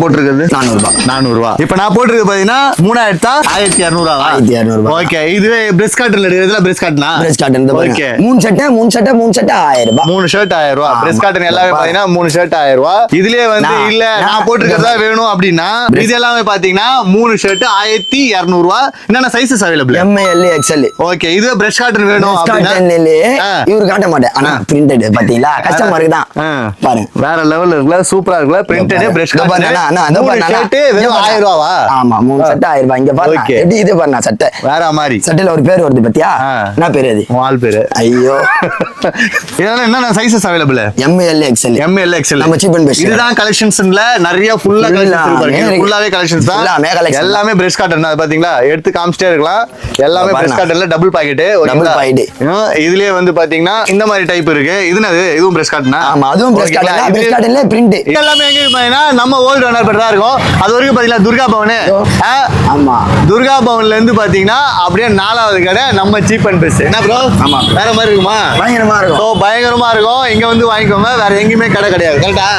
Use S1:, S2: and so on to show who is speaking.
S1: போட்டிருக்கிறது 400 ரூபா. இப்ப நான் போட்டிருக்க பாத்தீங்கன்னா 3200
S2: 1200.
S1: ஓகே. இதுவே பிரஸ் காட்டன்ல எடுக்கிறதுல பிரஸ் காட்டனா
S2: பிரஸ் காட்டன் இந்த
S1: ஓகே.
S2: மூணு சட்டை 1000 ரூபாய்.
S1: 3 ஷர்ட் 1000 ரூபாய். பிரஸ் காட்டன் எல்லாமே பாத்தீங்கன்னா 3 ஷர்ட் 1000 ரூபாய். இதுலயே வந்து இல்ல நான் போட்டிருக்கிறதா வேணும் அப்படின்னா இது எல்லாமே பாத்தீங்கன்னா 3 ஷர்ட் 1200 ரூபாய். என்னென்ன sizes available?
S2: M L XL.
S1: Okay. இது பிரஸ் காட்டன் வேணும் அப்படின்னா
S2: இவரு காட்ட மாட்டேன். ஆனா பிரிண்டட் பாத்தீங்களா கஸ்டமருக்கு தான் பாருங்க.
S1: வேற லெவல்ல இருக்குல, சூப்பரா இருக்குல. பிரிண்டட் பிரஸ் காட்டன் ஷர்ட் வெறும் 1000 ரூபாவா?
S2: ஆமா 3 சட்டை 1000 ரூபாய். இங்க பாருங்க எப்படி இது பாருங்க சட்டை
S1: வேற மாதிரி.
S2: சட்டையில ஒரு பேர் வருது பாத்தியா? என்ன பேர் அது?
S1: ஆள் பேரு.
S2: ஐயோ
S1: இதெல்லாம் என்னென்ன sizes available?
S2: M L XL.
S1: M L XL.
S2: நம்ம சீப் அண்ட் பெஸ்ட்.
S1: இதுதான் கலெக்ஷன்ஸ்ல நிறைய ஃபுல்லா கலெக்ஷன்ஸ் இருக்கு. ஃபுல்லாவே கலெக்ஷன்ஸ் தான். எல்லாமே பிரஸ் காட்டன் தான் பாத்தீங்களா? எடுத்து காமிச்சிட்டே இருக்கலாம். எல்லாமே பிரஸ் காட்டன்ல டபுள் பாக்கெட்.
S2: Double pocket.
S1: இதுலயே வந்து பாத்தீங்கன்னா இந்த மாதிரி டைப் இருக்கு. இதுவும் பிரஸ் காட்டனா?
S2: ஆமா அதுவும் பிரஸ் காட்டன். பிரஸ் காட்டன்ல பிரிண்ட்.
S1: எல்லாமே எங்க இருக்குன்னா நம்ம ஓல்ட் ரன்னர் பேர் தான் இருக்கும். அது வரைக்கும் பாத்தீங்கன்னா துர்கா பவன்.
S2: ஆமா
S1: துர்கா பவன்ல இருந்து பாத்தீங்கன்னா அப்படியே 4வது கடை நம்ம சீப் அண்ட் பெஸ்ட். என்ன ப்ரோ?
S2: ஆமா
S1: வேற மாதிரி இருக்குமா?
S2: பயங்கரமா இருக்கும்.
S1: பயங்கரமா இருக்கும். இங்க வந்து வாங்கிக்கோங்க. வேற எங்கேயுமே கடை கிடையாது. கரெக்டா?